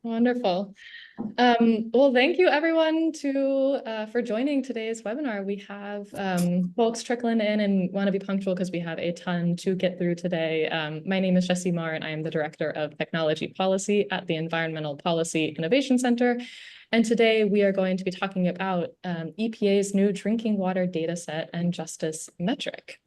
Wonderful. Well, thank you everyone for joining today's webinar. We have folks trickling in and want to be punctual because we have a ton to get through today. My name is Jessie Marr, and I am the Director of Technology Policy at the Environmental Policy Innovation Center. And today we are going to be talking about EPA's new drinking water data set and justice metric.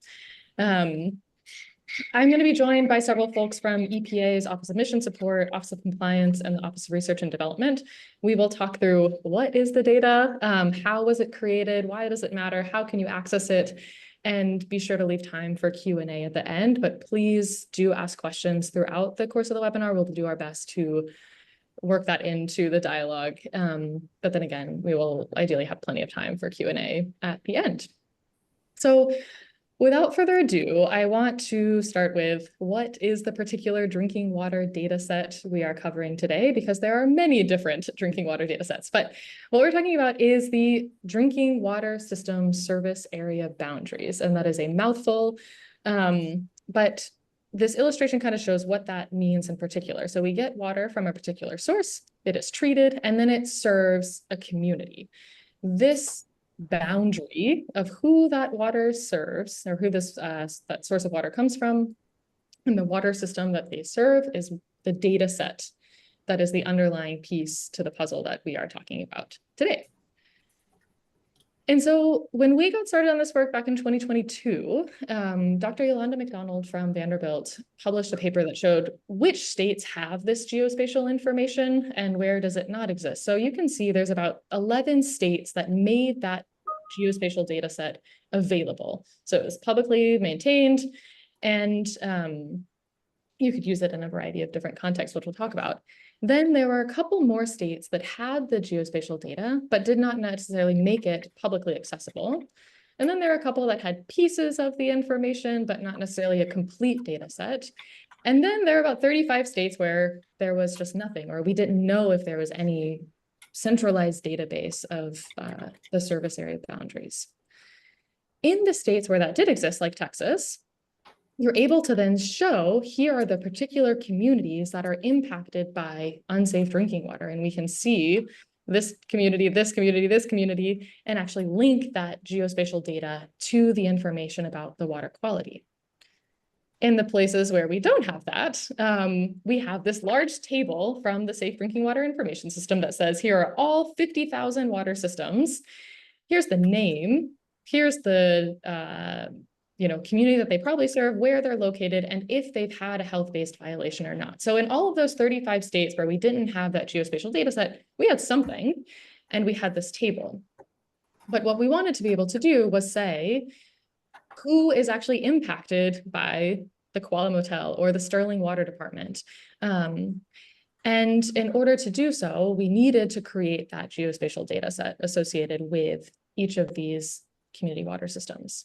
I'm going to be joined by several folks from EPA's Office of Mission Support, Office of Compliance, and the Office of Research and Development. We will talk through what is the data, how was it created, why does it matter, how can you access it, and be sure to leave time for Q&A at the end. But please do ask questions throughout the course of the webinar. We'll do our best to work that into the dialogue. But then again, we will ideally have plenty of time for Q&A at the end. So, without further ado, I want to start with what is the particular drinking water data set we are covering today, because there are many different drinking water data sets. But what we're talking about is the Drinking Water System Service Area Boundaries, and that is a mouthful. But this illustration kind of shows what that means in particular. So we get water from a particular source, it is treated, and then it serves a community. This boundary of who that water serves, or who this that source of water comes from, and the water system that they serve is the data set that is the underlying piece to the puzzle that we are talking about today. And so when we got started on this work back in 2022, Dr. Yolanda McDonald from Vanderbilt published a paper that showed which states have this geospatial information and where does it not exist. So you can see there's about 11 states that made that geospatial data set available. So it was publicly maintained, and you could use it in a variety of different contexts, which we'll talk about. Then there were a couple more states that had the geospatial data, but did not necessarily make it publicly accessible. And then there are a couple that had pieces of the information, but not necessarily a complete data set. And then there are about 35 states where there was just nothing, or we didn't know if there was any centralized database of the service area boundaries. In the states where that did exist, like Texas, you're able to then show, here are the particular communities that are impacted by unsafe drinking water. And we can see this community, this community, this community, and actually link that geospatial data to the information about the water quality. In the places where we don't have that, we have this large table from the Safe Drinking Water Information System that says, here are all 50,000 water systems. Here's the name. Here's the community that they probably serve, where they're located, and if they've had a health-based violation or not. So in all of those 35 states where we didn't have that geospatial data set, we had something, and we had this table. But what we wanted to be able to do was say, who is actually impacted by the Kuala Motel or the Sterling Water Department? And in order to do so, we needed to create that geospatial data set associated with each of these community water systems.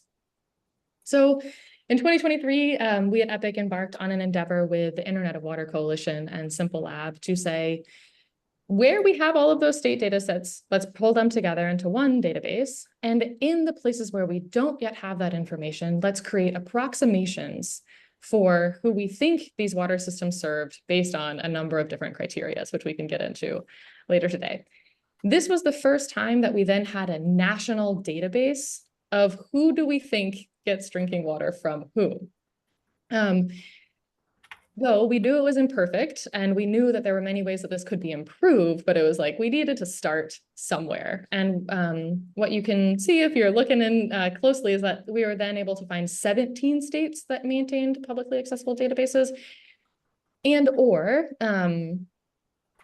So in 2023, we at EPIC embarked on an endeavor with the Internet of Water Coalition and Simple Lab to say, where we have all of those state data sets, let's pull them together into one database. And in the places where we don't yet have that information, let's create approximations for who we think these water systems served based on a number of different criteria, which we can get into later today. This was the first time that we then had a national database of who do we think gets drinking water from whom. Though we knew it was imperfect, and we knew that there were many ways that this could be improved, but it was like we needed to start somewhere. And what you can see if you're looking in closely is that we were then able to find 17 states that maintained publicly accessible databases, and or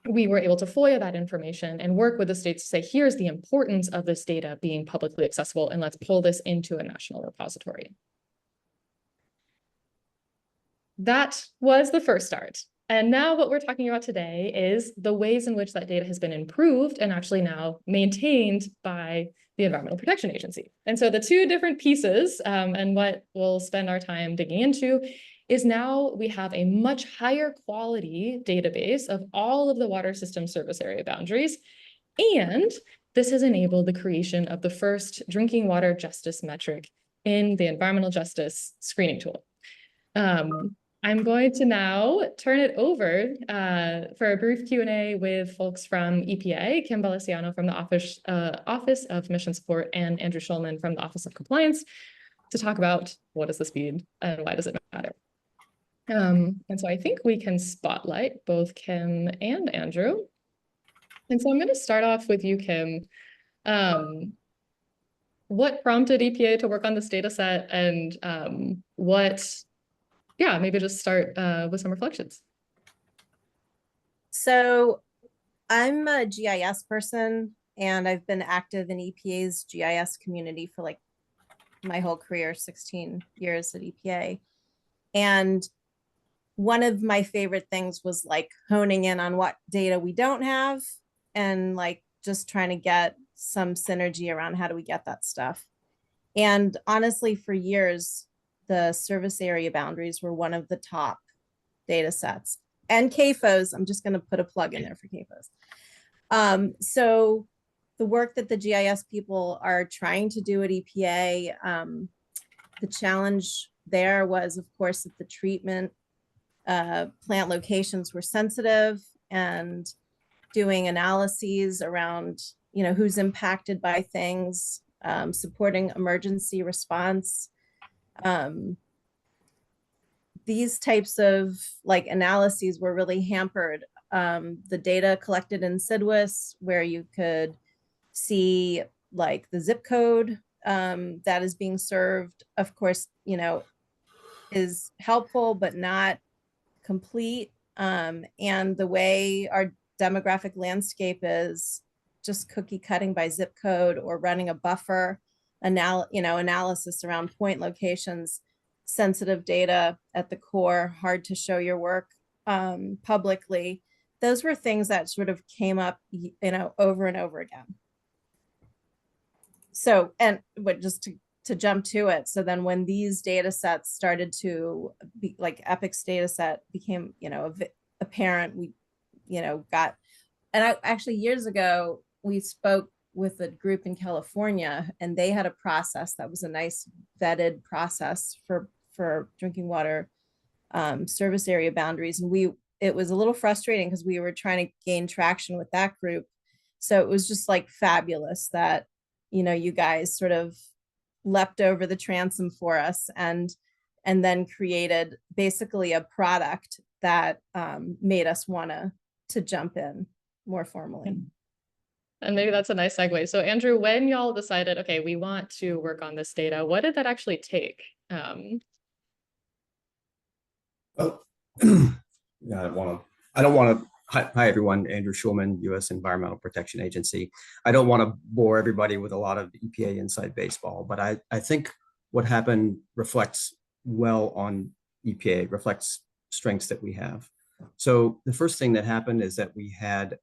we were able to FOIA that information and work with the states to say, here's the importance of this data being publicly accessible, and let's pull this into a national repository. That was the first start. And now what we're talking about today is the ways in which that data has been improved and actually now maintained by the Environmental Protection Agency. And so the two different pieces, and what we'll spend our time digging into, is now we have a much higher quality database of all of the water system service area boundaries. And this has enabled the creation of the first drinking water justice metric in the environmental justice screening tool. I'm going to now turn it over for a brief Q&A with folks from EPA, Kim Balaciano from the Office of Mission Support and Andrew Schulman from the Office of Compliance to talk about what is the speed and why does it matter. And so I think we can spotlight both Kim and Andrew. And so I'm going to start off with you, Kim. What prompted EPA to work on this data set and maybe just start with some reflections. So I'm a GIS person and I've been active in EPA's GIS community for like my whole career, 16 years at EPA. And one of my favorite things was like honing in on what data we don't have and like just trying to get some synergy around how do we get that stuff. And honestly, for years, the service area boundaries were one of the top data sets. And CAFOs, I'm just going to put a plug in there for CAFOs. So the work that the GIS people are trying to do at EPA, the challenge there was, of course, that the treatment plant locations were sensitive and doing analyses around, you know, who's impacted by things, supporting emergency response. These types of like analyses were really hampered. The data collected in CIDWIS, where you could see like the zip code that is being served, of course, you know, is helpful, but not complete. And the way our demographic landscape is just cookie cutting by zip code or running a buffer analysis around point locations, sensitive data at the core, hard to show your work publicly. Those were things that sort of came up, you know, over and over again. So, but just to jump to it. So then when these data sets started to be like EPIC's data set became, you know, apparent, we, you know, got, and I actually years ago, we spoke with a group in California and they had a process that was a nice vetted process for drinking water service area boundaries. And it was a little frustrating because we were trying to gain traction with that group. So it was just like fabulous that, you know, you guys sort of leapt over the transom for us and then created basically a product that made us want to jump in more formally. And maybe that's a nice segue. So Andrew, when y'all decided, okay, we want to work on this data, what did that actually take? Yeah, I don't want to, hi everyone, Andrew Schulman, U.S. Environmental Protection Agency. I don't want to bore everybody with a lot of EPA inside baseball, but I think what happened reflects well on EPA, reflects strengths that we have. So the first thing that happened is that we had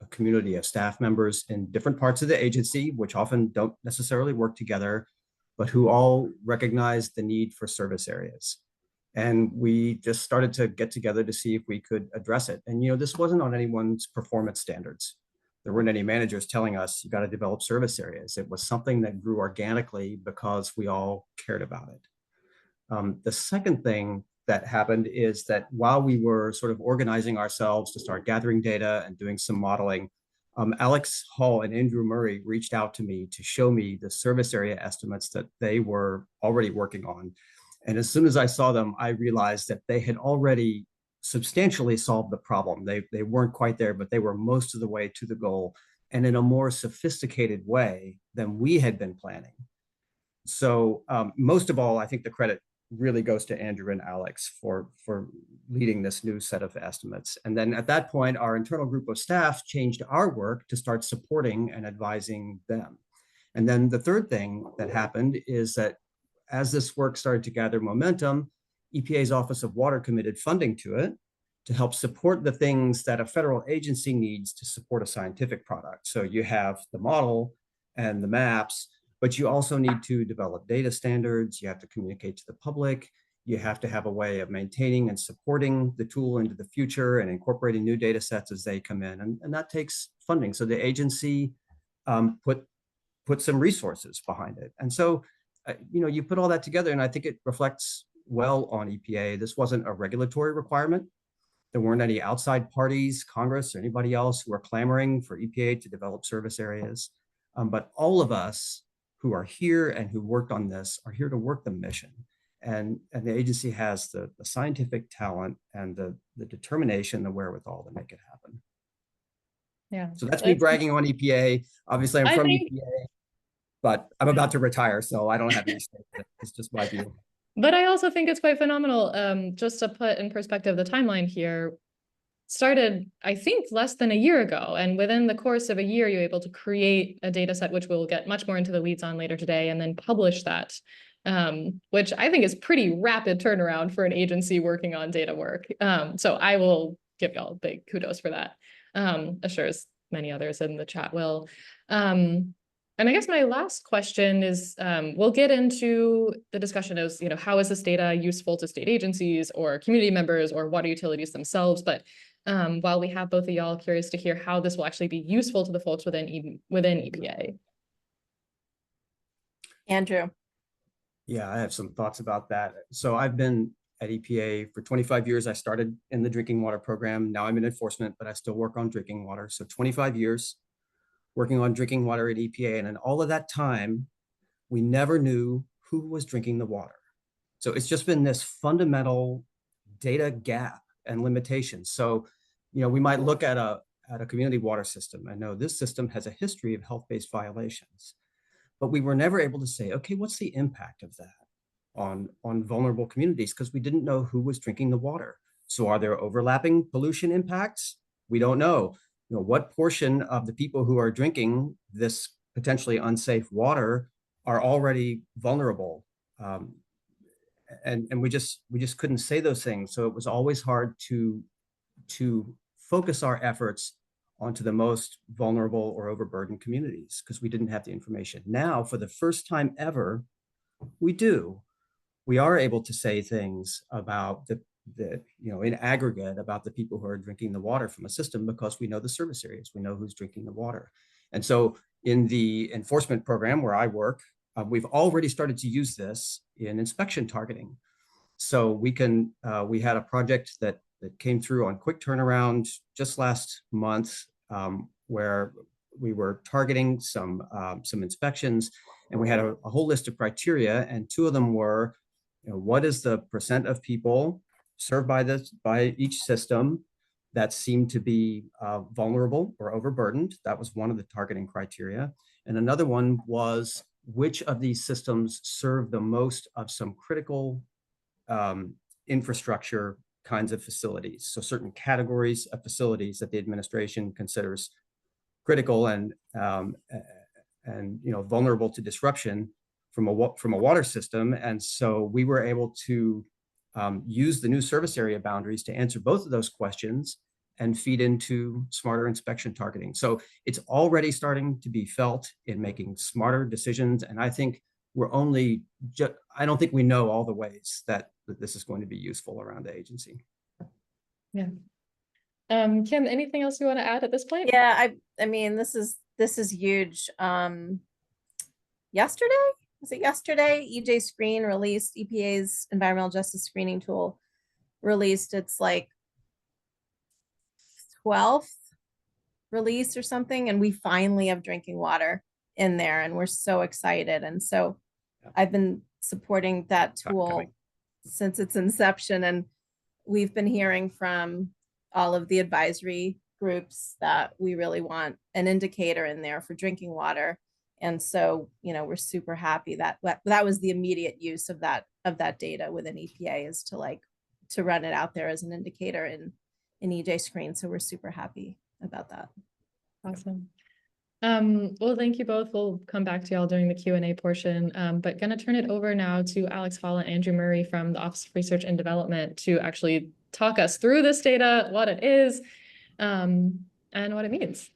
a community of staff members in different parts of the agency, which often don't necessarily work together, but who all recognize the need for service areas. And we just started to get together to see if we could address it. And, you know, this wasn't on anyone's performance standards. There weren't any managers telling us, you got to develop service areas. It was something that grew organically because we all cared about it. The second thing that happened is that while we were sort of organizing ourselves to start gathering data and doing some modeling, Alex Hall and Andrew Murray reached out to me to show me the service area estimates that they were already working on. And as soon as I saw them, I realized that they had already substantially solved the problem. They weren't quite there, but they were most of the way to the goal and in a more sophisticated way than we had been planning. So most of all, I think the credit really goes to Andrew and Alex for leading this new set of estimates. And then at that point, our internal group of staff changed our work to start supporting and advising them. And then the third thing that happened is that as this work started to gather momentum, EPA's Office of Water committed funding to it to help support the things that a federal agency needs to support a scientific product. So you have the model and the maps, but you also need to develop data standards. You have to communicate to the public. You have to have a way of maintaining and supporting the tool into the future and incorporating new data sets as they come in. And that takes funding. So the agency put some resources behind it. And so, you know, you put all that together and I think it reflects well on EPA. This wasn't a regulatory requirement. There weren't any outside parties, Congress, or anybody else who are clamoring for EPA to develop service areas. But all of us who are here and who worked on this are here to work the mission. And the agency has the scientific talent and the determination, the wherewithal to make it happen. Yeah. So that's me bragging on EPA. Obviously, I'm from EPA, but I'm about to retire, so I don't have any say. It's just my view. But I also think it's quite phenomenal. Just to put in perspective the timeline here, started, I think, less than a year ago. And within the course of a year, you're able to create a data set, which we'll get much more into the weeds on later today, and then publish that, which I think is pretty rapid turnaround for an agency working on data work. So I will give y'all big kudos for that. Assures many others in the chat will. And I guess my last question is, we'll get into the discussion of, how is this data useful to state agencies or community members or water utilities themselves? But while we have both of y'all, curious to hear how this will actually be useful to the folks within EPA. Andrew. Yeah, I have some thoughts about that. So I've been at EPA for 25 years. I started in the drinking water program. Now I'm in enforcement, but I still work on drinking water. So 25 years working on drinking water at EPA. And in all of that time, we never knew who was drinking the water. So it's just been this fundamental data gap and limitation. So, we might look at a community water system and know this system has a history of health-based violations, but we were never able to say, okay, what's the impact of that on vulnerable communities? Because we didn't know who was drinking the water. So are there overlapping pollution impacts? We don't know. What portion of the people who are drinking this potentially unsafe water are already vulnerable? And we just couldn't say those things. So it was always hard to focus our efforts onto the most vulnerable or overburdened communities because we didn't have the information. Now, for the first time ever, we do. We are able to say things about in aggregate about the people who are drinking the water from a system because we know the service areas, we know who's drinking the water. And so in the enforcement program where I work, we've already started to use this in inspection targeting. So we had a project that came through on quick turnaround just last month where we were targeting some inspections, and we had a whole list of criteria, and two of them were, what is the percent of people served by each system that seemed to be vulnerable or overburdened? That was one of the targeting criteria. And another one was, which of these systems serve the most of some critical infrastructure kinds of facilities? So certain categories of facilities that the administration considers critical and vulnerable to disruption from a water system. And so we were able to use the new service area boundaries to answer both of those questions and feed into smarter inspection targeting. So it's already starting to be felt in making smarter decisions. And I think I don't think we know all the ways that this is going to be useful around the agency. Yeah. Kim, anything else you want to add at this point? Yeah, I mean, this is huge. Yesterday, EJ Screen released EPA's environmental justice screening tool released its like 12th release or something. And we finally have drinking water in there and we're so excited. And so I've been supporting that tool since its inception. And we've been hearing from all of the advisory groups that we really want an indicator in there for drinking water. And so, we're super happy that was the immediate use of that data within EPA is to run it out there as an indicator in EJ Screen. So we're super happy about that. Awesome. Well, thank you both. We'll come back to y'all during the Q&A portion, but gonna turn it over now to Alex Hall and Andrew Murray from the Office of Research and Development to actually talk us through this data, what it is, and what it means.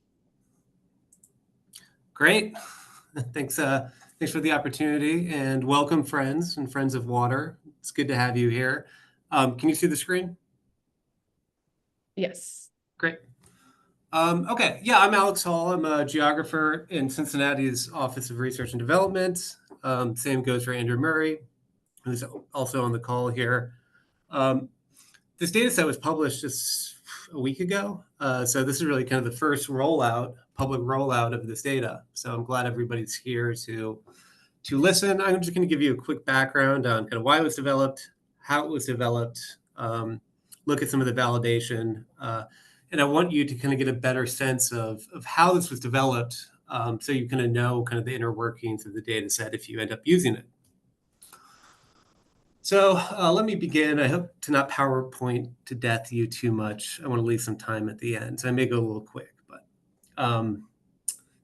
Great. Thanks for the opportunity, and welcome friends and friends of water. It's good to have you here. Can you see the screen? Yes. Great. Okay, yeah, I'm Alex Hall. I'm a geographer in Cincinnati's Office of Research and Development. Same goes for Andrew Murray. who's also on the call here. This data set was published just a week ago. So this is really kind of the first public rollout of this data. So I'm glad everybody's here to listen. I'm just going to give you a quick background on kind of why it was developed, how it was developed, look at some of the validation, and I want you to kind of get a better sense of how this was developed, so you kind of know kind of the inner workings of the data set if you end up using it. So let me begin. I hope to not PowerPoint to death you too much. I want to leave some time at the end, so I may go a little quick. But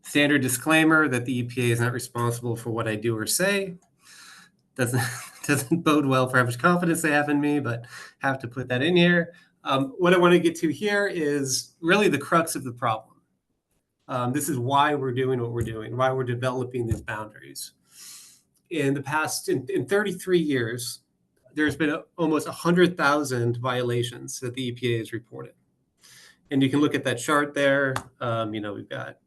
standard disclaimer that the EPA is not responsible for what I do or say. Doesn't bode well for how much confidence they have in me, but have to put that in here. What I want to get to here is really the crux of the problem. This is why we're doing what we're doing, why we're developing these boundaries. In the past, in 33 years, there's been almost 100,000 violations that the EPA has reported. And you can look at that chart there. We've got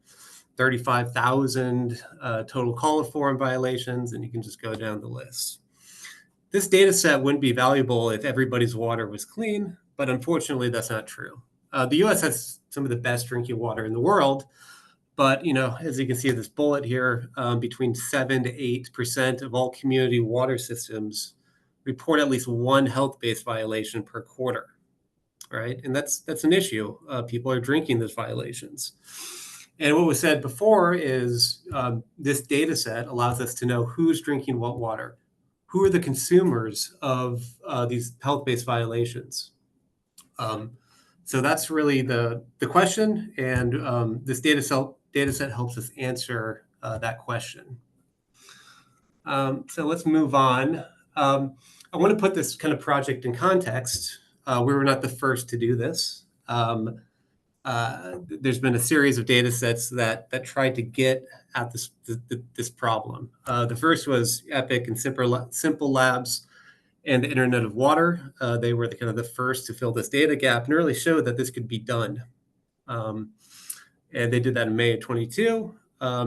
35,000 total coliform violations, and you can just go down the list. This data set wouldn't be valuable if everybody's water was clean, but unfortunately, that's not true. The US has some of the best drinking water in the world, but as you can see in this bullet here, between 7 to 8% of all community water systems report at least one health-based violation per quarter, right? And that's an issue. People are drinking those violations. And what was said before is this data set allows us to know who's drinking what water, who are the consumers of these health-based violations. So that's really the question, and this data set helps us answer that question. So let's move on. I want to put this kind of project in context. We were not the first to do this. There's been a series of data sets that tried to get at this problem. The first was EPIC and Simple Labs and the Internet of Water. They were the first to fill this data gap and really showed that this could be done. And they did that in May of 22.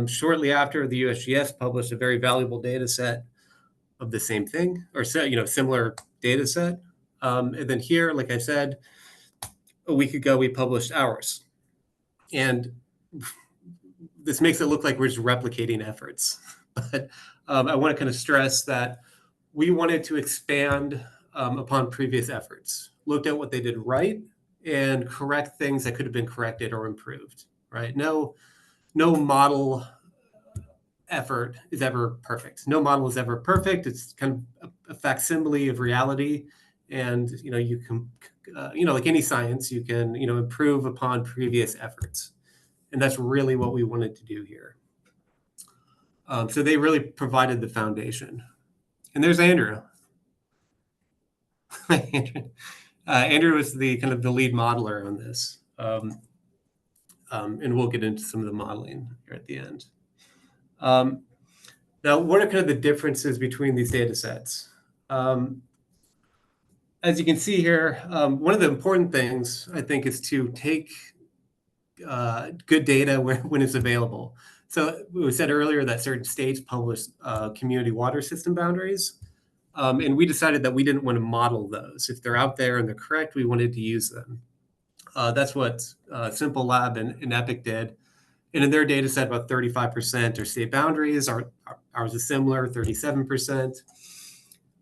Shortly after, the USGS published a very valuable data set of the same thing, or similar data set. And then here, like I said, a week ago, we published ours. And this makes it look like we're just replicating efforts. But I want to kind of stress that we wanted to expand upon previous efforts, looked at what they did right, and correct things that could have been corrected or improved, right? No model effort is ever perfect. No model is ever perfect. It's kind of a facsimile of reality. And, you can, like any science, you can, improve upon previous efforts. And that's really what we wanted to do here. So they really provided the foundation. And there's Andrew. Andrew was the kind of the lead modeler on this. And we'll get into some of the modeling here at the end. Now, what are kind of the differences between these data sets? As you can see here, one of the important things, I think, is to take good data when it's available. So we said earlier that certain states publish community water system boundaries. And we decided that we didn't want to model those. If they're out there and they're correct, we wanted to use them. That's what Simple Lab and EPIC did. And in their data set, about 35% are state boundaries. Ours is similar, 37%.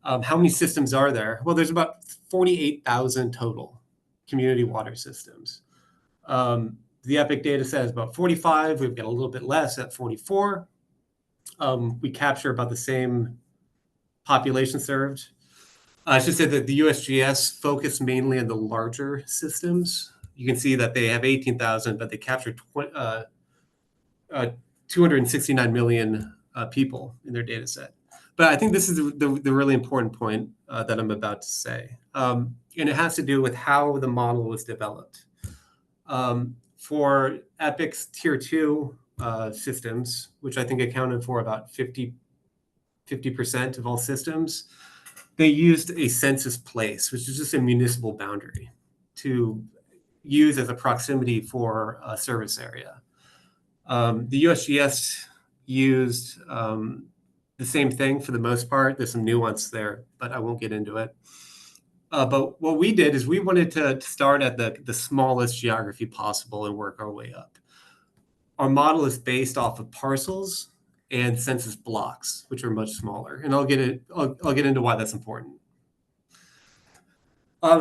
How many systems are there? Well, there's about 48,000 total community water systems. The EPIC data set is about 45. We've got a little bit less at 44. We capture about the same population served. I should say that the USGS focused mainly on the larger systems. You can see that they have 18,000, but they capture 269 million people in their data set. But I think this is the really important point that I'm about to say. And it has to do with how the model was developed. For EPIC's tier 2 systems, which I think accounted for about 50% of all systems, they used a census place, which is just a municipal boundary, to use as a proximity for a service area. The USGS used the same thing for the most part. There's some nuance there, but I won't get into it. But what we did is we wanted to start at the smallest geography possible and work our way up. Our model is based off of parcels and census blocks, which are much smaller. And I'll get into why that's important.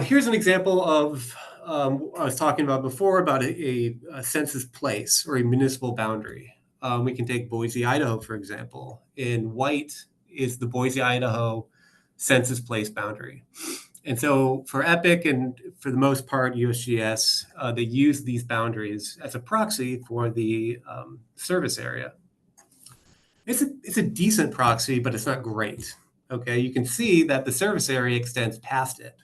Here's an example of I was talking about before about a census place or a municipal boundary. We can take Boise, Idaho, for example. In white is the Boise, Idaho census place boundary. And so for EPIC and for the most part, USGS, they use these boundaries as a proxy for the service area. It's a decent proxy, but it's not great. Okay, you can see that the service area extends past it.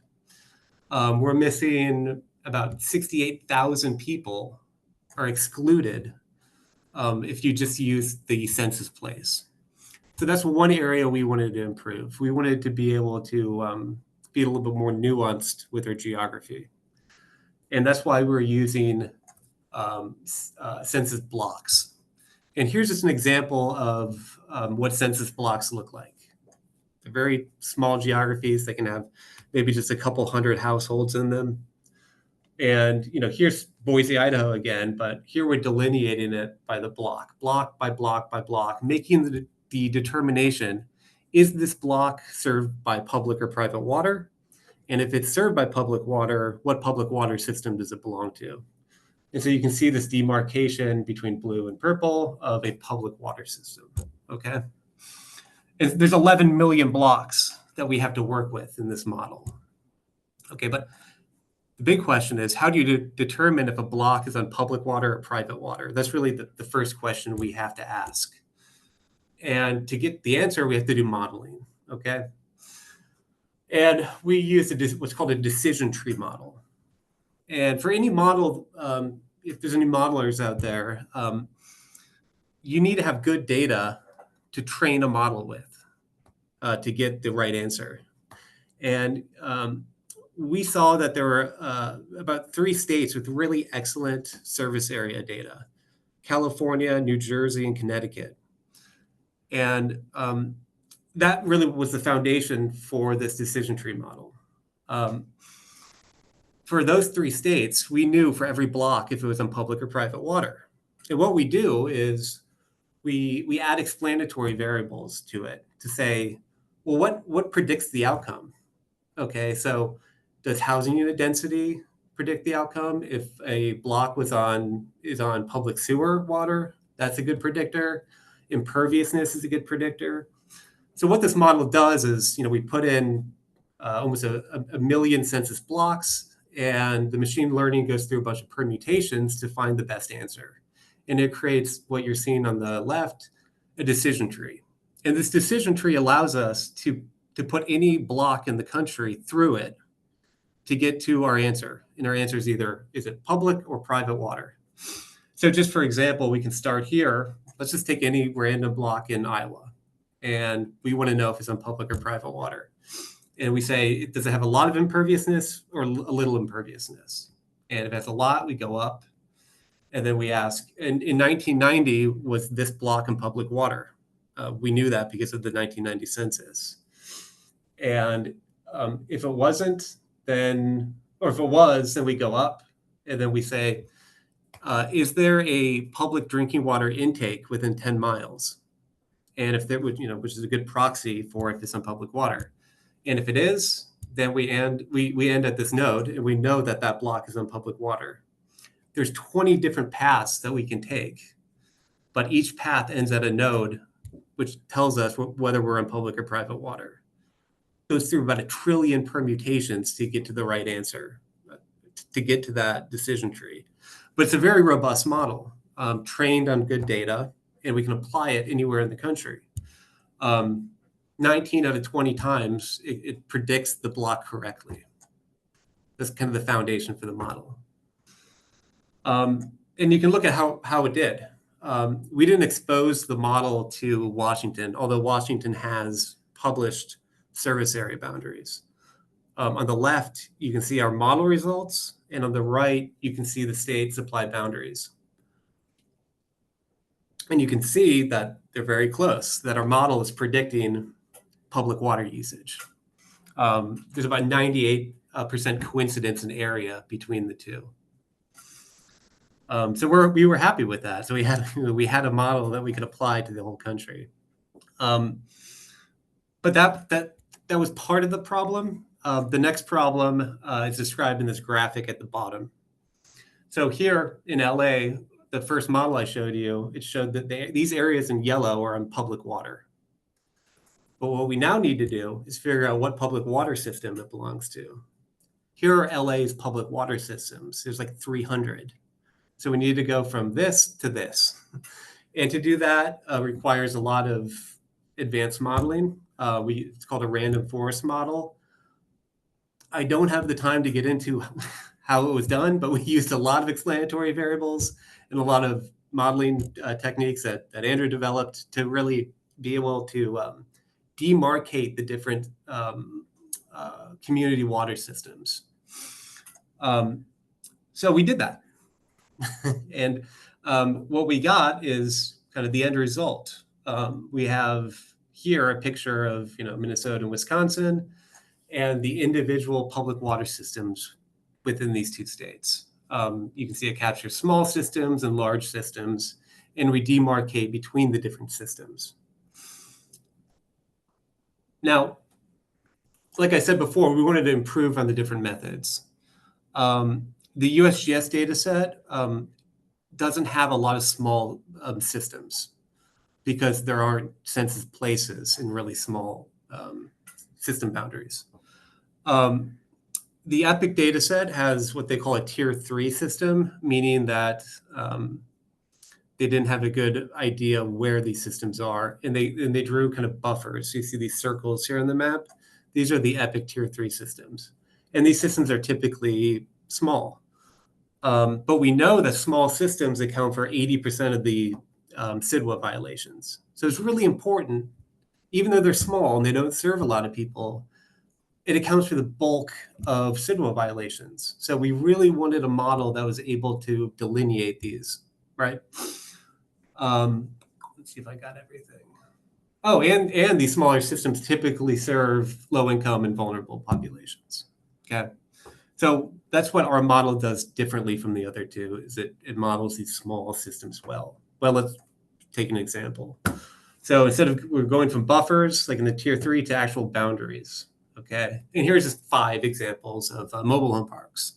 We're missing about 68,000 people are excluded if you just use the census place. So that's one area we wanted to improve. We wanted to be able to be a little bit more nuanced with our geography. And that's why we're using census blocks. And here's just an example of what census blocks look like. They're very small geographies. They can have maybe just a couple hundred households in them. And here's Boise, Idaho again, but here we're delineating it by the block by block by block, making the determination, is this block served by public or private water? And if it's served by public water, what public water system does it belong to? And so you can see this demarcation between blue and purple of a public water system, okay? And there's 11 million blocks that we have to work with in this model. Okay, but the big question is, how do you determine if a block is on public water or private water? That's really the first question we have to ask. And to get the answer, we have to do modeling, okay? And we use what's called a decision tree model. And for any model, if there's any modelers out there, you need to have good data to train a model with to get the right answer. And we saw that there were about 3 states with really excellent service area data: California, New Jersey, and Connecticut. And that really was the foundation for this decision tree model. For those 3 states, we knew for every block if it was on public or private water. And what we do is we add explanatory variables to it to say, well, what predicts the outcome? Okay, so does housing unit density predict the outcome? If a block is on public sewer water, that's a good predictor. Imperviousness is a good predictor. So what this model does is, we put in almost a million census blocks, and the machine learning goes through a bunch of permutations to find the best answer. And it creates what you're seeing on the left, a decision tree. And this decision tree allows us to put any block in the country through it to get to our answer. And our answer is either, is it public or private water? So just for example, we can start here. Let's just take any random block in Iowa. And we want to know if it's on public or private water. And we say, does it have a lot of imperviousness or a little imperviousness? And if it has a lot, we go up. And then we ask, and in 1990, was this block in public water? We knew that because of the 1990 census. And if it wasn't, or if it was, then we go up. And then we say, is there a public drinking water intake within 10 miles? And if there would, which is a good proxy for if it's on public water. And if it is, then we end at this node, and we know that that block is on public water. There's 20 different paths that we can take, but each path ends at a node, which tells us whether we're on public or private water. It goes through about 1 trillion permutations to get to the right answer, to get to that decision tree. But it's a very robust model, trained on good data, and we can apply it anywhere in the country. 19 out of 20 times, it predicts the block correctly. That's kind of the foundation for the model. And you can look at how it did. We didn't expose the model to Washington, although Washington has published service area boundaries. On the left, you can see our model results, and on the right, you can see the state supply boundaries. And you can see that they're very close, that our model is predicting public water usage. There's about 98% coincidence in area between the two. So we were happy with that. So we had a model that we could apply to the whole country. But that was part of the problem. The next problem is described in this graphic at the bottom. So here in LA, the first model I showed you, it showed that these areas in yellow are on public water. But what we now need to do is figure out what public water system it belongs to. Here are LA's public water systems. There's like 300. So we need to go from this to this. And to do that requires a lot of advanced modeling. It's called a random forest model. I don't have the time to get into how it was done, but we used a lot of explanatory variables and a lot of modeling techniques that Andrew developed to really be able to demarcate the different community water systems. So we did that. And what we got is kind of the end result. We have here a picture of Minnesota and Wisconsin and the individual public water systems within these two states. You can see it captures small systems and large systems, and we demarcate between the different systems. Now, like I said before, we wanted to improve on the different methods. The USGS data set doesn't have a lot of small systems because there aren't census places in really small system boundaries. The EPIC data set has what they call a tier 3 system, meaning that they didn't have a good idea where these systems are, and they drew kind of buffers. So you see these circles here on the map. These are the EPIC tier 3 systems, and these systems are typically small. But we know that small systems account for 80% of the CIDWA violations. So it's really important, even though they're small and they don't serve a lot of people, it accounts for the bulk of CIDWA violations. So we really wanted a model that was able to delineate these, right? Let's see if I got everything. Oh, and these smaller systems typically serve low-income and vulnerable populations, okay? So that's what our model does differently from the other two, is it models these small systems well. Well, let's take an example. So instead of, we're going from buffers, like in the tier 3, to actual boundaries, okay? And here's just 5 examples of mobile home parks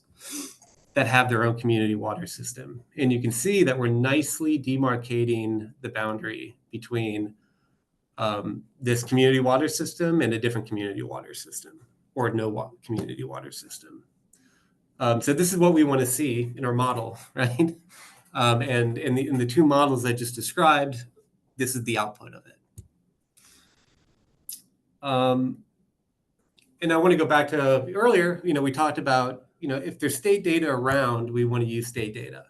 that have their own community water system. And you can see that we're nicely demarcating the boundary between this community water system and a different community water system, or no community water system. So this is what we want to see in our model, right? And in the 2 models I just described, this is the output of it. And I want to go back to earlier, we talked about, if there's state data around, we want to use state data.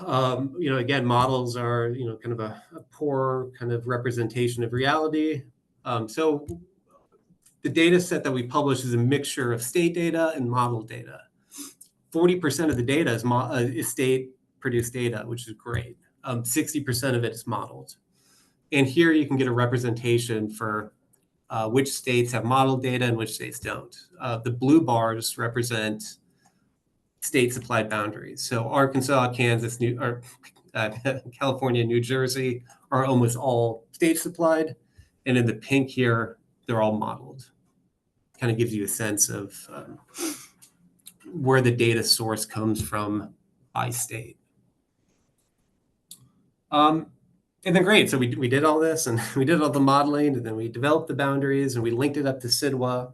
Again, models are, kind of a poor kind of representation of reality. So the data set that we publish is a mixture of state data and model data. 40% of the data is state-produced data, which is great. 60% of it is modeled. And here you can get a representation for which states have modeled data and which states don't. The blue bars represent state-supplied boundaries. So Arkansas, Kansas, California, New Jersey are almost all state-supplied. And in the pink here, they're all modeled. Kind of gives you a sense of where the data source comes from by state. And then great, so we did all this, and we did all the modeling, and then we developed the boundaries, and we linked it up to CIDWA.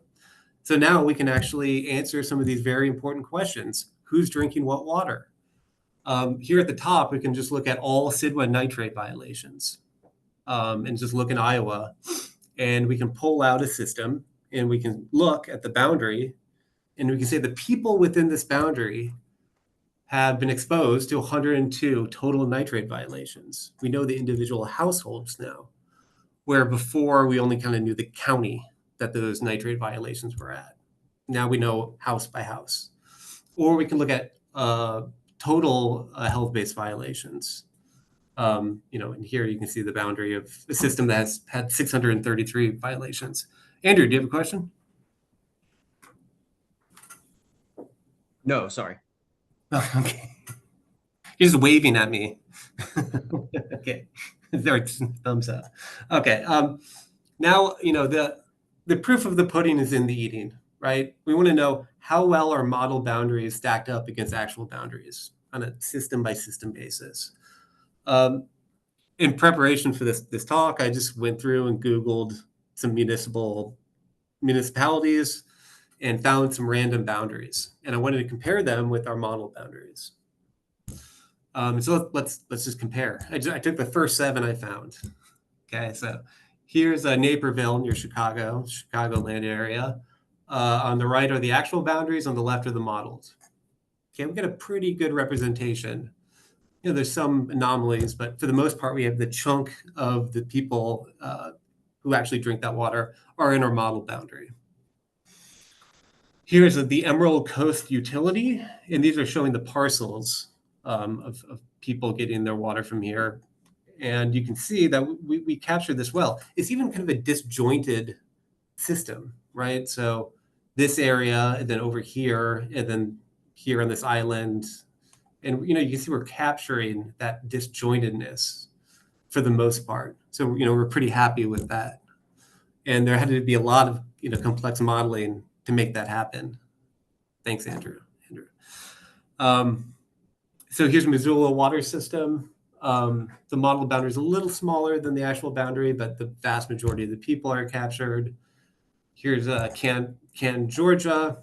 So now we can actually answer some of these very important questions. Who's drinking what water? Here at the top, we can just look at all CIDWA nitrate violations and just look in Iowa, and we can pull out a system, and we can look at the boundary, and we can say the people within this boundary have been exposed to 102 total nitrate violations. We know the individual households now, where before we only kind of knew the county that those nitrate violations were at. Now we know house by house. Or we can look at total health-based violations. You know, and here you can see the boundary of a system that has had 633 violations. Andrew, do you have a question? No, sorry. Oh, okay. You're just waving at me. Okay. There, thumbs up. Okay. Now, you know, the proof of the pudding is in the eating, right? We want to know how well our model boundaries stacked up against actual boundaries on a system by system basis. In preparation for this talk, I just went through and Googled some municipalities and found some random boundaries, and I wanted to compare them with our model boundaries. So let's just compare. I took the first 7 I found. Okay, so here's Naperville near Chicagoland area. On the right are the actual boundaries. On the left are the modeled. Okay, we get a pretty good representation. You know, there's some anomalies, but for the most part, we have the chunk of the people who actually drink that water are in our model boundary. Here's the Emerald Coast Utility, and these are showing the parcels of people getting their water from here. And you can see that we captured this well. It's even kind of a disjointed system, right? So this area, and then over here, and then here on this island. And, you know, you can see we're capturing that disjointedness for the most part. So, you know, we're pretty happy with that. And there had to be a lot of, you know, complex modeling to make that happen. Thanks, Andrew. So here's Missoula water system. The model boundary is a little smaller than the actual boundary, but the vast majority of the people are captured. Here's Canton, Georgia.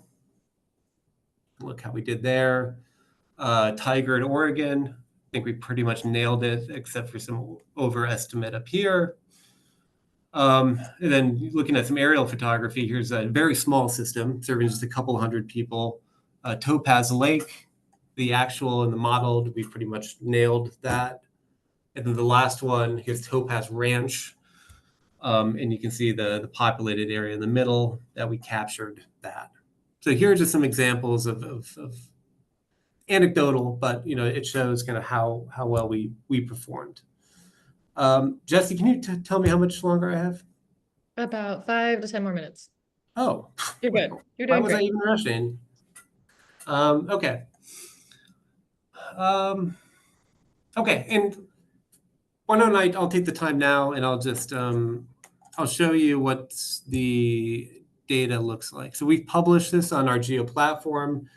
Look how we did there. Tiger in Oregon. I think we pretty much nailed it, except for some overestimate up here. And then looking at some aerial photography, here's a very small system serving just a couple hundred people. Topaz Lake, the actual and the modeled, we pretty much nailed that. And then the last one, here's Topaz Ranch. And you can see the populated area in the middle that we captured that. So here are just some examples of anecdotal, but you know, it shows kind of how well we performed. Jesse, can you tell me how much longer I have? About 5 to 10 more minutes. Oh, You're good. You're why doing was I great. even rushing? Okay. Okay, and why don't I'll take the time now and I'll just I'll show you what the data looks like. So we've published this on our Geo platform,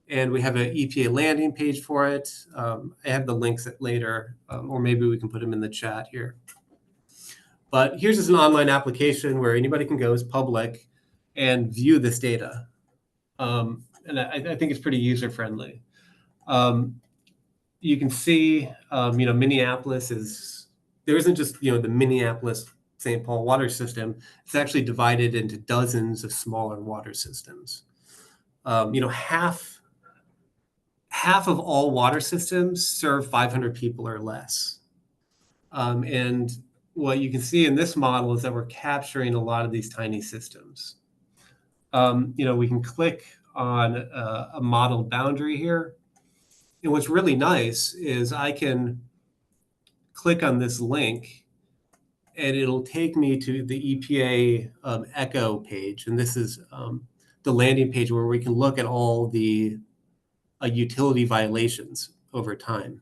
and we have an EPA landing page for it. I have the links later, or maybe we can put them in the chat here. But here's just an online application where anybody can go, it's public, and view this data. And I think it's pretty user-friendly. You can see, you know, Minneapolis is, there isn't just, you know, the Minneapolis-St. Paul water system. It's actually divided into dozens of smaller water systems. You know, half of all water systems serve 500 people or less. And what you can see in this model is that we're capturing a lot of these tiny systems. You know, we can click on a model boundary here. And what's really nice is I can click on this link and it'll take me to the EPA Echo page. And this is the landing page where we can look at all the utility violations over time.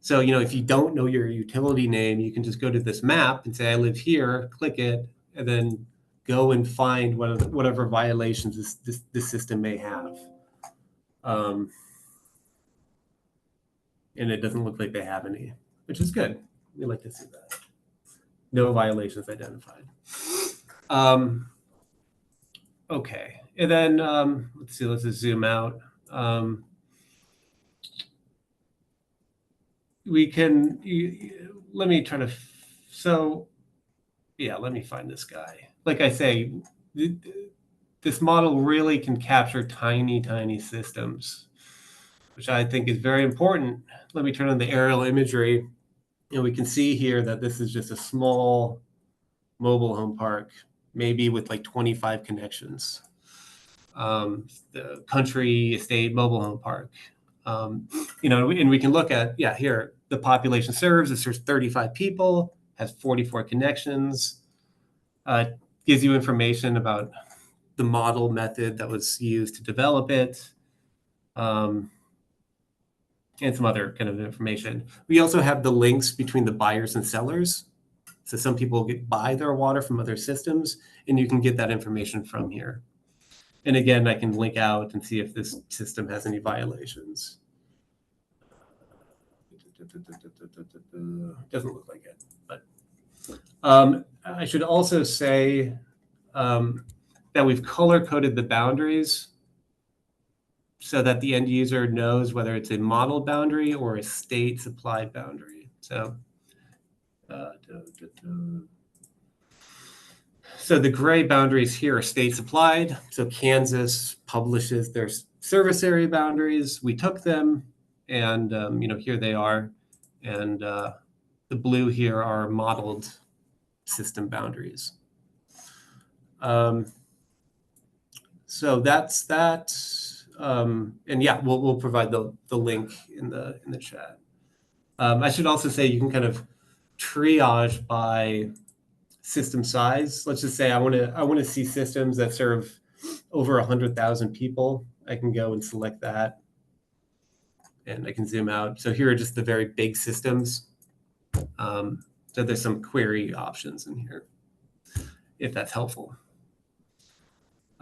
So, you know, if you don't know your utility name, you can just go to this map and say, I live here, click it, and then go and find whatever violations this system may have. And it doesn't look like they have any, which is good. We like to see that. No violations identified. Okay, and then let's see, let's just zoom out. We can, let me try to, so yeah, let me find this guy. Like I say, this model really can capture tiny, tiny systems, which I think is very important. Let me turn on the aerial imagery, and we can see here that this is just a small mobile home park, maybe with like 25 connections. The Country Estate Mobile Home Park. And we can look at, here, the population serves, it serves 35 people, has 44 connections, gives you information about the model method that was used to develop it, and some other kind of information. We also have the links between the buyers and sellers. So some people buy their water from other systems, and you can get that information from here. And again, I can link out and see if this system has any violations. Doesn't look like it, but I should also say that we've color-coded the boundaries so that the end user knows whether it's a model boundary or a state supplied boundary. So, so the gray boundaries here are state supplied. So Kansas publishes their service area boundaries. We took them, and here they are. And the blue here are modeled system boundaries. So that's that. And yeah, we'll provide the link in the chat. I should also say you can kind of triage by system size. Let's just say I want to see systems that serve over 100,000 people. I can go and select that, and I can zoom out. So here are just the very big systems. So there's some query options in here, if that's helpful.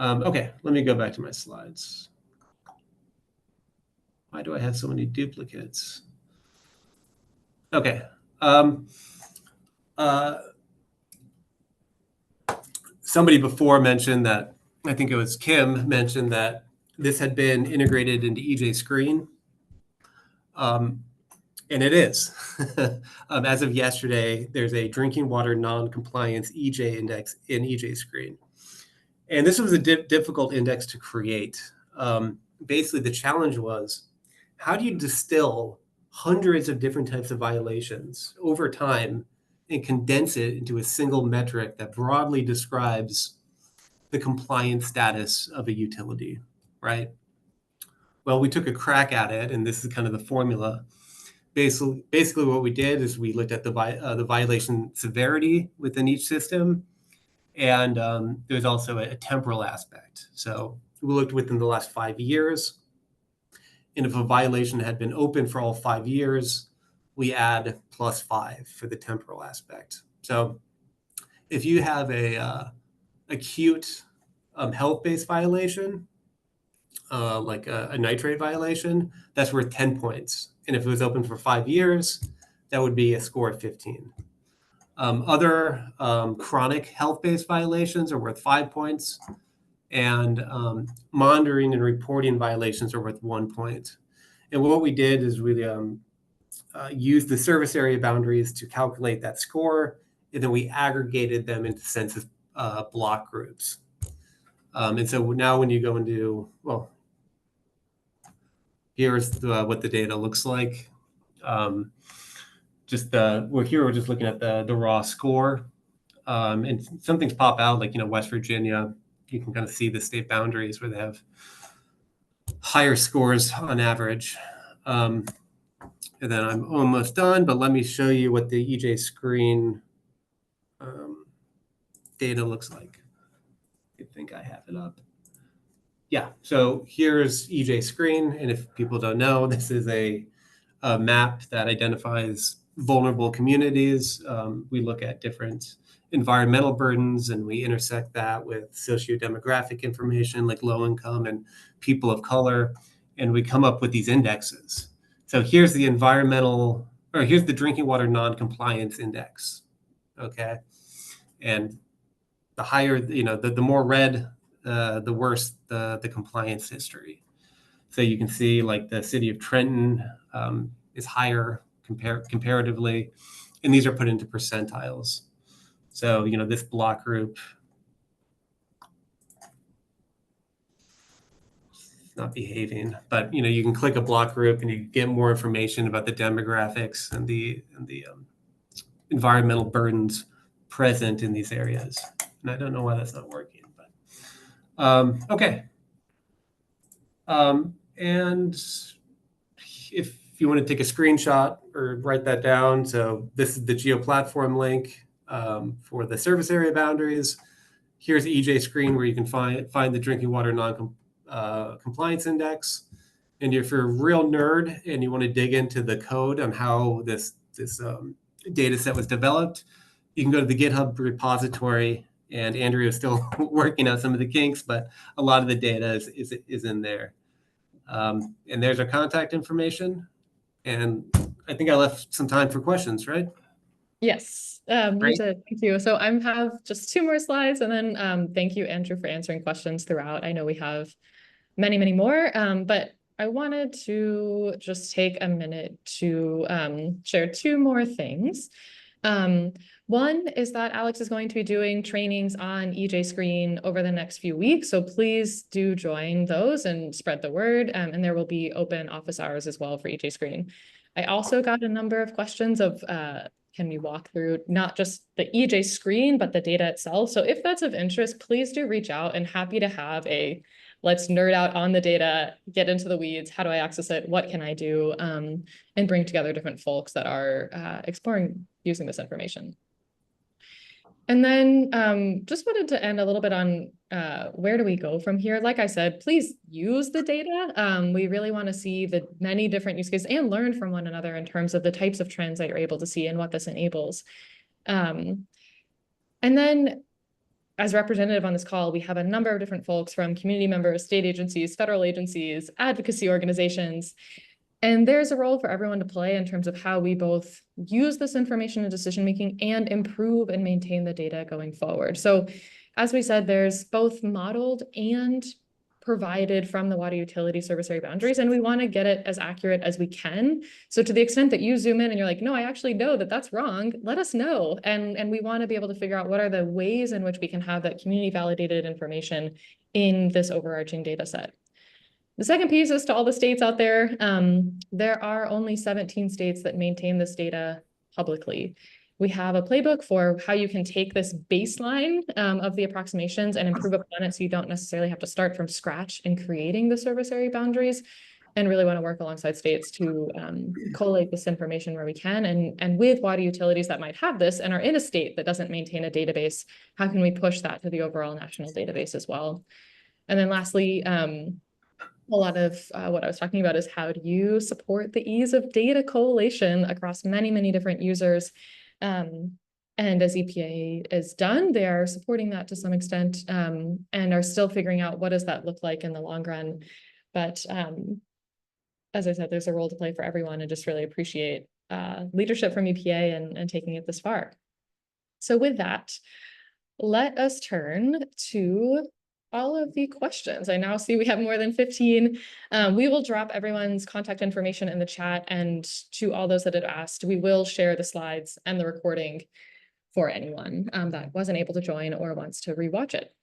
Okay, let me go back to my slides. Why do I have so many duplicates? Okay. Somebody before mentioned that, I think it was Kim mentioned that this had been integrated into EJ Screen. And it is. As of yesterday, there's a drinking water non-compliance EJ index in EJ Screen. And this was a difficult index to create. Basically, the challenge was, how do you distill hundreds of different types of violations over time and condense it into a single metric that broadly describes the compliance status of a utility, right? Well, we took a crack at it, and this is kind of the formula. Basically what we did is we looked at the violation severity within each system, and there's also a temporal aspect. So we looked within the last 5 years, and if a violation had been open for all 5 years, we add +5 for the temporal aspect. So if you have a acute health-based violation, like a nitrate violation, that's worth 10 points. And if it was open for 5 years, that would be a score of 15. Other chronic health-based violations are worth 5 points, and monitoring and reporting violations are worth 1 point. And what we did is we used the service area boundaries to calculate that score, and then we aggregated them into census block groups. And so now when you go into, well, here's what the data looks like. We're just looking at the raw score. And some things pop out, like, West Virginia, you can kind of see the state boundaries where they have higher scores on average. And then I'm almost done, but let me show you what the EJ Screen data looks like. I think I have it up. Yeah, so here's EJ Screen, and if people don't know, this is a map that identifies vulnerable communities. We look at different environmental burdens, and we intersect that with sociodemographic information like low income and people of color, and we come up with these indexes. So here's the here's the drinking water non-compliance index, okay? And the higher, the more red, the worse the compliance history. So you can see, like, the city of Trenton is higher comparatively, and these are put into percentiles. So, this block group is not behaving, but, you can click a block group and you get more information about the demographics and the environmental burdens present in these areas. And I don't know why that's not working, but okay. And if you want to take a screenshot or write that down, so this is the GeoPlatform link for the service area boundaries. Here's the EJ screen where you can find the drinking water compliance index. And if you're a real nerd and you want to dig into the code on how this data set was developed, you can go to the GitHub repository, and Andrew is still working out some of the kinks, but a lot of the data is in there. And there's our contact information. And I think I left some time for questions, right? Yes, you Great. did. Thank you. So I have just 2 more slides, and then thank you, Andrew, for answering questions throughout. I know we have many, many more, but I wanted to just take a minute to share 2 more things. One is that Alex is going to be doing trainings on EJ Screen over the next few weeks, so please do join those and spread the word, and there will be open office hours as well for EJ Screen. I also got a number of questions of can we walk through not just the EJ Screen, but the data itself. So if that's of interest, please do reach out, and happy to have a let's nerd out on the data, get into the weeds. How do I access it? What can I do? And bring together different folks that are exploring using this information. And then just wanted to end a little bit on where do we go from here? Like I said, please use the data. We really want to see the many different use cases and learn from one another in terms of the types of trends that you're able to see and what this enables. And then as representative on this call, we have a number of different folks from community members, state agencies, federal agencies, advocacy organizations. And there's a role for everyone to play in terms of how we both use this information in decision-making and improve and maintain the data going forward. So as we said, there's both modeled and provided from the water utility service area boundaries, and we want to get it as accurate as we can. So to the extent that you zoom in and you're like, no, I actually know that that's wrong, let us know. And we want to be able to figure out what are the ways in which we can have that community validated information in this overarching data set. The second piece is to all the states out there. There are only 17 states that maintain this data publicly. We have a playbook for how you can take this baseline of the approximations and improve upon it, so you don't necessarily have to start from scratch in creating the service area boundaries, and really want to work alongside states to collate this information where we can. And with water utilities that might have this and are in a state that doesn't maintain a database, how can we push that to the overall national database as well? And then lastly, a lot of what I was talking about is how do you support the ease of data collation across many, many different users. And as EPA is done, they are supporting that to some extent and are still figuring out what does that look like in the long run. But as I said, there's a role to play for everyone, and just really appreciate leadership from EPA and taking it this far. So with that, let us turn to all of the questions. I now see we have more than 15. We will drop everyone's contact information in the chat, and to all those that had asked, we will share the slides and the recording for anyone that wasn't able to join or wants to rewatch it.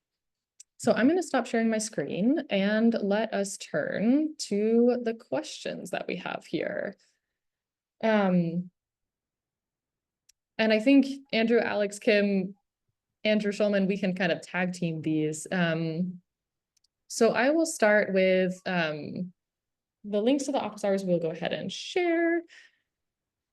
So I'm going to stop sharing my screen and let us turn to the questions that we have here. And I think Andrew, Alex, Kim, Andrew Schulman, we can kind of tag team these. So I will start with the links to the office hours we'll go ahead and share.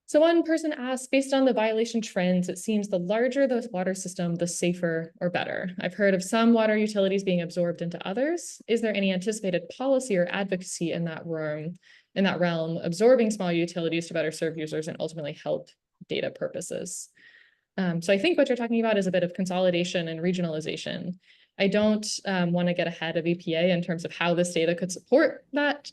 So one person asked, based on the violation trends, it seems the larger the water system, the safer or better. I've heard of some water utilities being absorbed into others. Is there any anticipated policy or advocacy in that realm, absorbing small utilities to better serve users and ultimately help data purposes? So I think what you're talking about is a bit of consolidation and regionalization. I don't want to get ahead of EPA in terms of how this data could support that.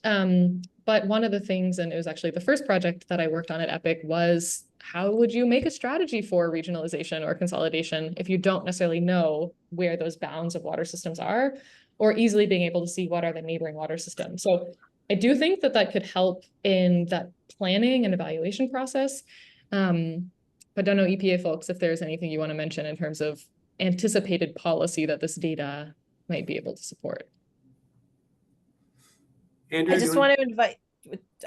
But one of the things, and it was actually the first project that I worked on at EPIC, was how would you make a strategy for regionalization or consolidation if you don't necessarily know where those bounds of water systems are, or easily being able to see what are the neighboring water systems. So I do think that that could help in that planning and evaluation process. But don't know, EPA folks, if there's anything you want to mention in terms of anticipated policy that this data might be able to support. Andrew, I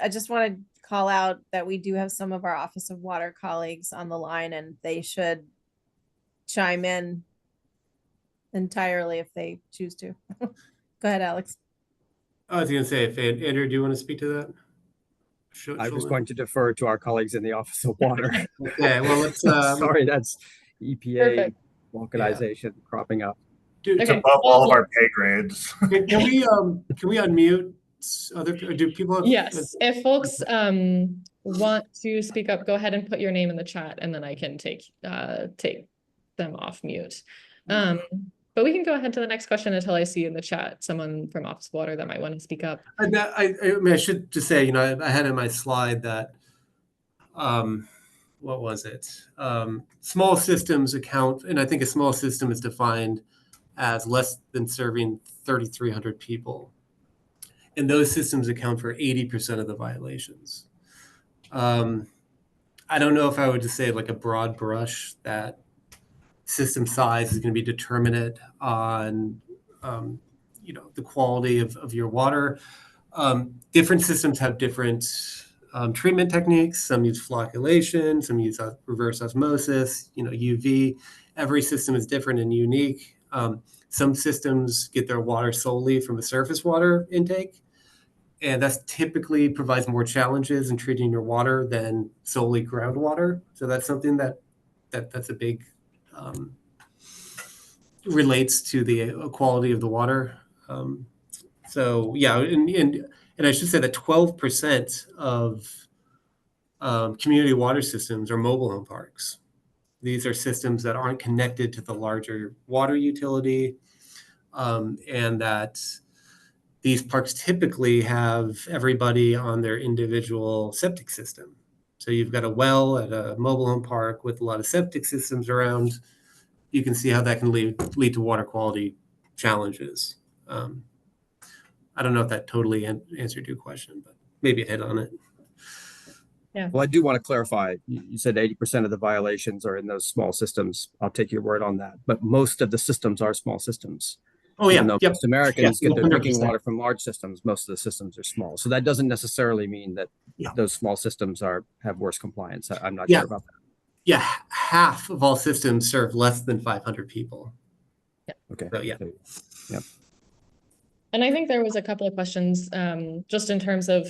just want to call out that we do have some of our Office of Water colleagues on the line, and they should chime in entirely if they choose to. Go ahead, Alex. I was going to say, if Andrew, do you want to speak to that? I was Schulman? going to defer to our colleagues in the Office of Water. Okay, well, let's, Sorry, that's EPA Perfect. vulcanization cropping up. do, It's Okay, above all of well, our pay grades. can we unmute other, do people have? yes, if folks want to speak up, go ahead and put your name in the chat and then I can take them off mute. But we can go ahead to the next question until I see in the chat someone from Office of Water that might want to speak up. I mean, I should just say, I had in my slide that, what was it? Small systems account, and I think a small system is defined as less than serving 3,300 people. And those systems account for 80% of the violations. I don't know if I would just say like a broad brush that system size is going to be determinate on, the quality of your water. Different systems have different treatment techniques. Some use flocculation, some use reverse osmosis, UV. Every system is different and unique. Some systems get their water solely from a surface water intake, and that typically provides more challenges in treating your water than solely groundwater. So that's something that's a big relates to the quality of the water. So yeah, and I should say that 12% of community water systems are mobile home parks. These are systems that aren't connected to the larger water utility, and that these parks typically have everybody on their individual septic system. So you've got a well at a mobile home park with a lot of septic systems around. You can see how that can lead to water quality challenges. I don't know if that totally answered your question, but maybe it hit on it. Yeah. Well, I do want to clarify. You said 80% of the violations are in those small systems. I'll take your word on that. But most of the systems are small systems. Oh yeah, Even though yep. most Americans get their drinking 100%. water from large systems, most of the systems are small. So that doesn't necessarily mean that those small systems have worse compliance. I'm not sure about that. Yeah, half of all systems serve less than 500 people. Okay. So yeah. Yeah. And I think there was a couple of questions just in terms of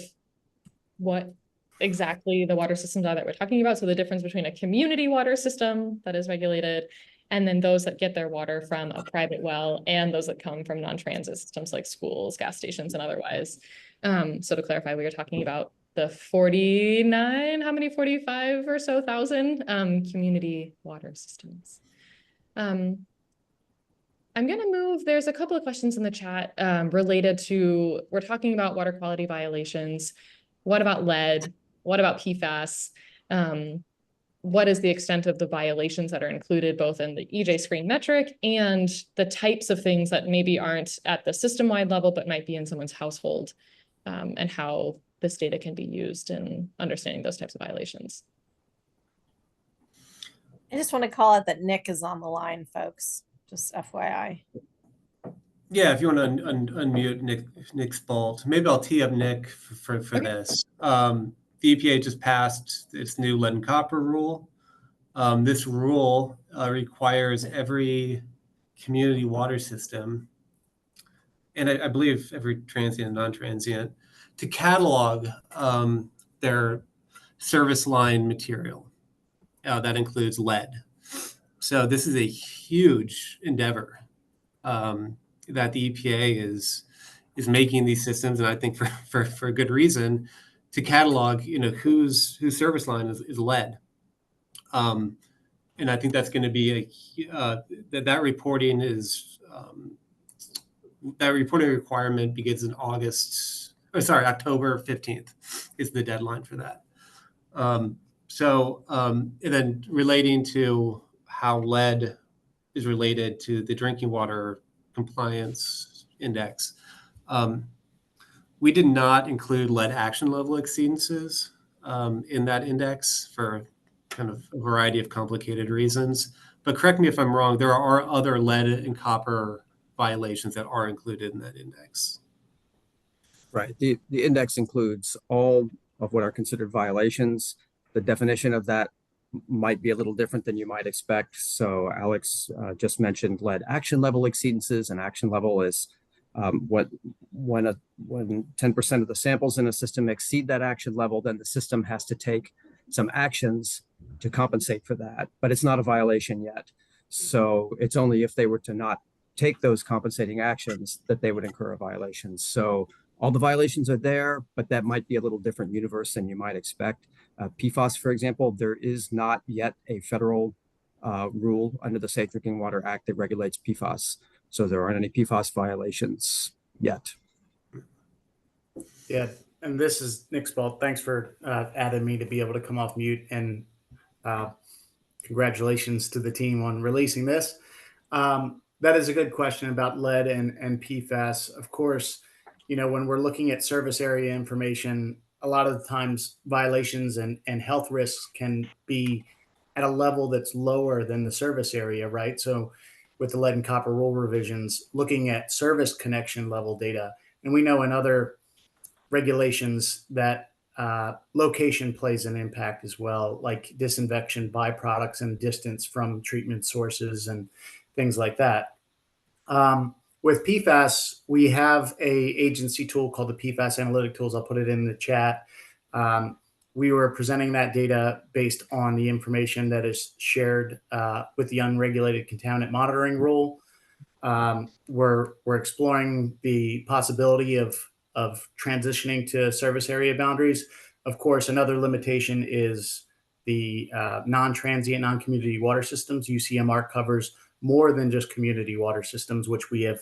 what exactly the water systems are that we're talking about. So the difference between a community water system that is regulated and then those that get their water from a private well and those that come from non-transit systems like schools, gas stations, and otherwise. So to clarify, we were talking about the 45 or so thousand community water systems. I'm going to move, there's a couple of questions in the chat related to, we're talking about water quality violations. What about lead? What about PFAS? What is the extent of the violations that are included both in the EJ screen metric and the types of things that maybe aren't at the system-wide level, but might be in someone's household, and how this data can be used in understanding those types of violations? I just want to call out that Nick is on the line, folks. Just FYI. Yeah, if you want to unmute Nick Spalt, maybe I'll tee up Nick for Okay. this. The EPA just passed its new lead and copper rule. This rule requires every community water system, and I believe every transient and non-transient, to catalog their service line material. That includes lead. So this is a huge endeavor that the EPA is making these systems, and I think for good reason, to catalog, whose service line is lead. And I think that's going to be that reporting is that reporting requirement begins in October 15th is the deadline for that. And then relating to how lead is related to the drinking water compliance index. We did not include lead action level exceedances in that index for kind of a variety of complicated reasons. But correct me if I'm wrong, there are other lead and copper violations that are included in that index. Right. The index includes all of what are considered violations. The definition of that might be a little different than you might expect. So Alex just mentioned lead action level exceedances. An action level is When 10% of the samples in a system exceed that action level, then the system has to take some actions to compensate for that, but it's not a violation yet. So it's only if they were to not take those compensating actions that they would incur a violation. So all the violations are there, but that might be a little different universe than you might expect. PFAS, for example, there is not yet a federal rule under the Safe Drinking Water Act that regulates PFAS. So there aren't any PFAS violations yet. Yeah, and this is Nick Spalt. Thanks for adding me to be able to come off mute, and congratulations to the team on releasing this. That is a good question about lead and PFAS. Of course, you know, when we're looking at service area information, a lot of the times violations and health risks can be at a level that's lower than the service area, right? So with the lead and copper rule revisions, looking at service connection level data, and we know in other regulations that location plays an impact as well, like disinfection byproducts and distance from treatment sources and things like that. With PFAS, we have a agency tool called the PFAS Analytic Tools. I'll put it in the chat. We were presenting that data based on the information that is shared with the unregulated contaminant monitoring rule. We're exploring the possibility of transitioning to service area boundaries. Of course, another limitation is the non-transient, non-community water systems. UCMR covers more than just community water systems, which we have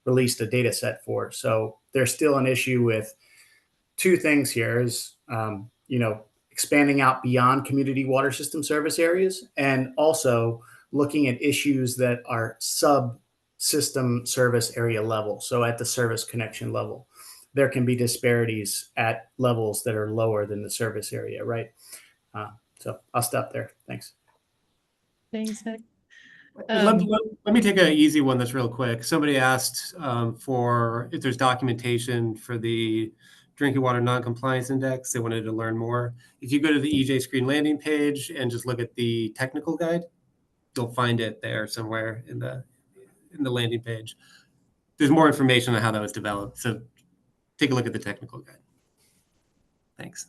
released a data set for. So there's still an issue with two things here is, you know, expanding out beyond community water system service areas, and also looking at issues that are sub-system service area level. So at the service connection level, there can be disparities at levels that are lower than the service area, right? So I'll stop there. Thanks. Thanks, Nick. Let me take an easy one that's real quick. Somebody asked for if there's documentation for the Drinking Water Non-Compliance Index. They wanted to learn more. If you go to the EJ Screen landing page and just look at the technical guide, you'll find it there somewhere in the landing page. There's more information on how that was developed. So take a look at the technical guide. Thanks.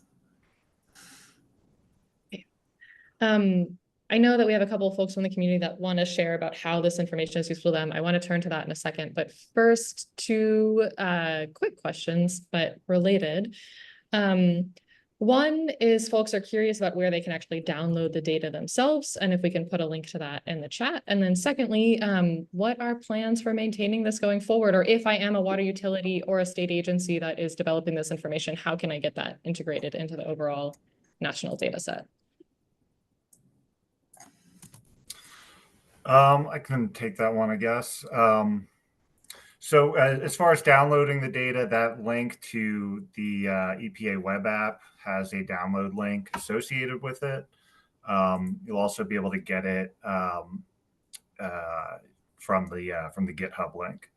I know that we have a couple of folks in the community that want to share about how this information is useful to them. I want to turn to that in a second, but first, two quick questions, but related. One is folks are curious about where they can actually download the data themselves, and if we can put a link to that in the chat. And then secondly, what are plans for maintaining this going forward? Or if I am a water utility or a state agency that is developing this information, how can I get that integrated into the overall national data set? I can take that one, I guess. So as far as downloading the data, that link to the EPA web app has a download link associated with it. You'll also be able to get it from the GitHub link.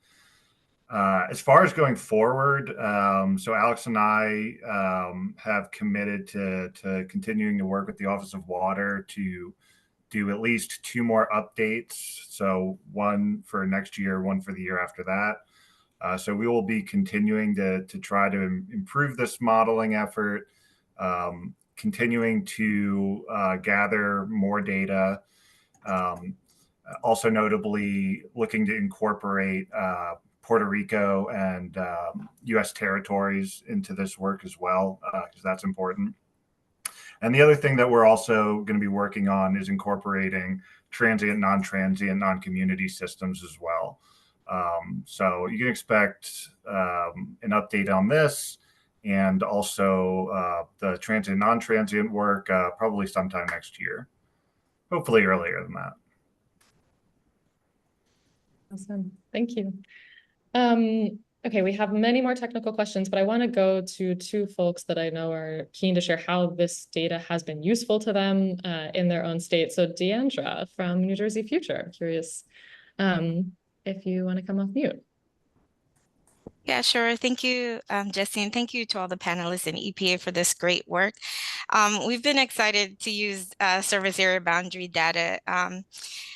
As far as going forward, so Alex and I have committed to continuing to work with the Office of Water to do at least 2 more updates. So one for next year, one for the year after that. So we will be continuing to try to improve this modeling effort, continuing to gather more data, also notably looking to incorporate Puerto Rico and U.S. territories into this work as well, because that's important. And the other thing that we're also going to be working on is incorporating transient, non-transient, non-community systems as well. So you can expect an update on this and also the transient, non-transient work probably sometime next year, hopefully earlier than that. Awesome. Thank you. Okay, we have many more technical questions, but I want to go to 2 folks that I know are keen to share how this data has been useful to them in their own state. So Deandra from New Jersey Future, curious if you want to come off mute. Yeah, sure. Thank you, Jesse, and thank you to all the panelists in EPA for this great work. We've been excited to use service area boundary data.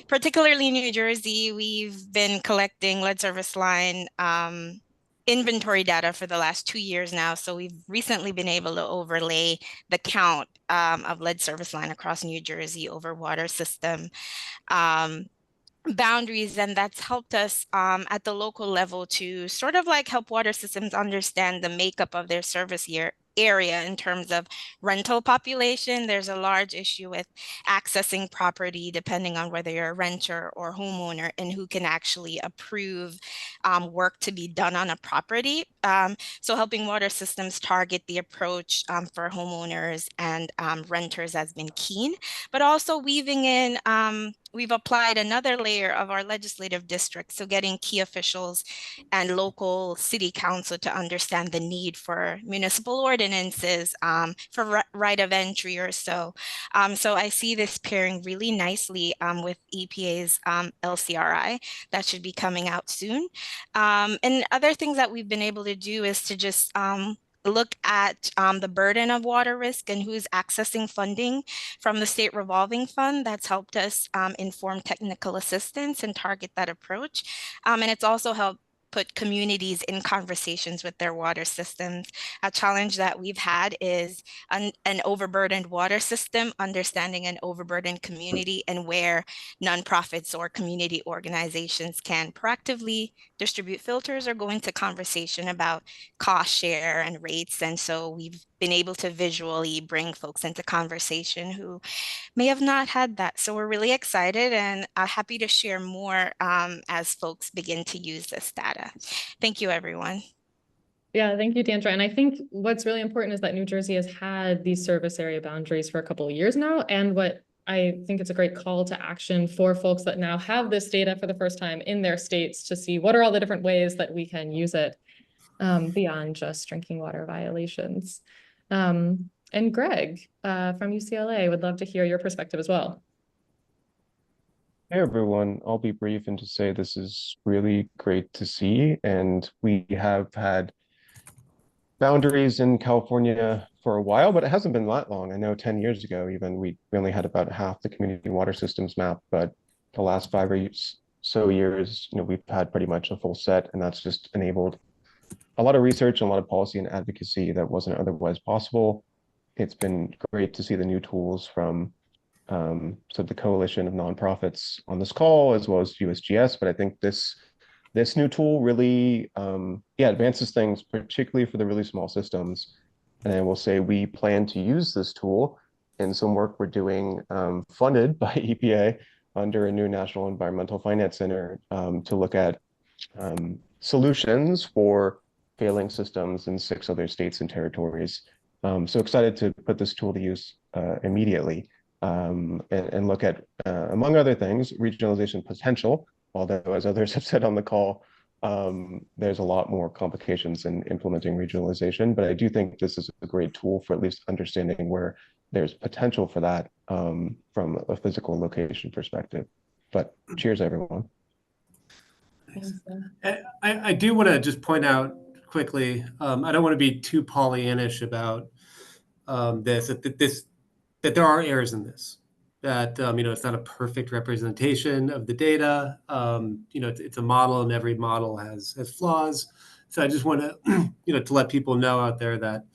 Particularly in New Jersey, we've been collecting lead service line inventory data for the last 2 years now. So we've recently been able to overlay the count of lead service line across New Jersey over water system boundaries, and that's helped us at the local level to sort of like help water systems understand the makeup of their service area in terms of rental population. There's a large issue with accessing property depending on whether you're a renter or homeowner and who can actually approve work to be done on a property. So helping water systems target the approach for homeowners and renters has been keen, but also weaving in we've applied another layer of our legislative district. So getting key officials and local city council to understand the need for municipal ordinances for right of entry or so. So I see this pairing really nicely with EPA's LCRI that should be coming out soon. And other things that we've been able to do is to just look at the burden of water risk and who's accessing funding from the state revolving fund. That's helped us inform technical assistance and target that approach. And it's also helped put communities in conversations with their water systems. A challenge that we've had is an overburdened water system, understanding an overburdened community and where nonprofits or community organizations can proactively distribute filters or go into conversation about cost share and rates. And so we've been able to visually bring folks into conversation who may have not had that. So we're really excited and happy to share more as folks begin to use this data. Thank you, everyone. Yeah, thank you, Deandra. And I think what's really important is that New Jersey has had these service area boundaries for a couple of years now. And what I think it's a great call to action for folks that now have this data for the first time in their states to see what are all the different ways that we can use it beyond just drinking water violations. And Greg from UCLA would love to hear your perspective as well. Hey everyone, I'll be brief and just say this is really great to see. And we have had boundaries in California for a while, but it hasn't been that long. I know 10 years ago, even we only had about half the community water systems mapped, but the last 5 or so years, we've had pretty much a full set, and that's just enabled a lot of research and a lot of policy and advocacy that wasn't otherwise possible. It's been great to see the new tools from so the coalition of nonprofits on this call, as well as USGS. But I think this new tool really advances things, particularly for the really small systems. And I will say we plan to use this tool in some work we're doing funded by EPA under a new National Environmental Finance Center to look at solutions for failing systems in 6 other states and territories. So excited to put this tool to use immediately. And look at, among other things, regionalization potential, although as others have said on the call, there's a lot more complications in implementing regionalization, but I do think this is a great tool for at least understanding where there's potential for that from a physical location perspective. But cheers, everyone. I do want to just point out quickly, I don't want to be too Pollyannish about that there are errors in this, that it's not a perfect representation of the data. It's a model, and every model has flaws. So I just want to to let people know out there that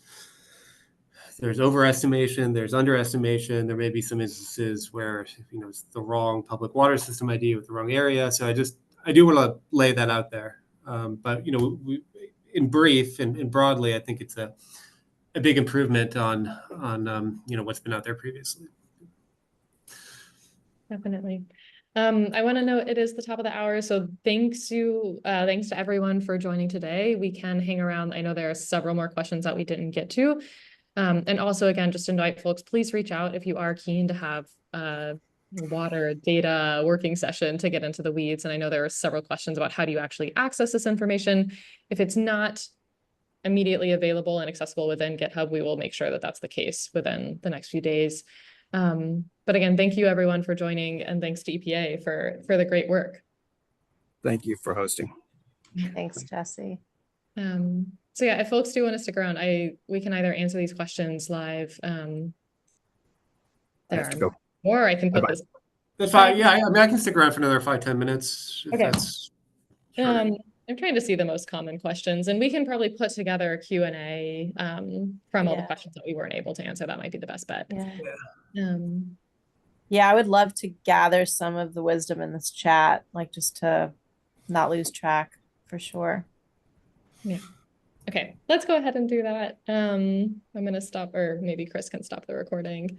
there's overestimation, there's underestimation. There may be some instances where it's the wrong public water system ID with the wrong area. So I do want to lay that out there. But in brief and broadly, I think it's a big improvement on what's been out there previously. Definitely. I want to note it is the top of the hour, so thanks to everyone for joining today. We can hang around. I know there are several more questions that we didn't get to. And also, again, just invite folks, please reach out if you are keen to have water data working session to get into the weeds. And I know there are several questions about how do you actually access this information. If it's not immediately available and accessible within GitHub, we will make sure that that's the case within the next few days. But again, thank you everyone for joining, and thanks to EPA for the great work. Thank you for hosting. Thanks, Jesse. So yeah, if folks do want to stick around, we can either answer these questions live. I have to go. Or I can put this. That's fine. Yeah, I can stick around for another 5-10 minutes. If Okay. that's sure. I'm trying to see the most common questions, and we can probably put together a Q&A from all the Yeah. questions that we weren't able to answer. That might be the best bet. Yeah. Um, Yeah, I would love to gather some of the wisdom in this chat, like just to not lose track for sure. okay, let's go ahead and do that. I'm gonna stop, or maybe Chris can stop the recording.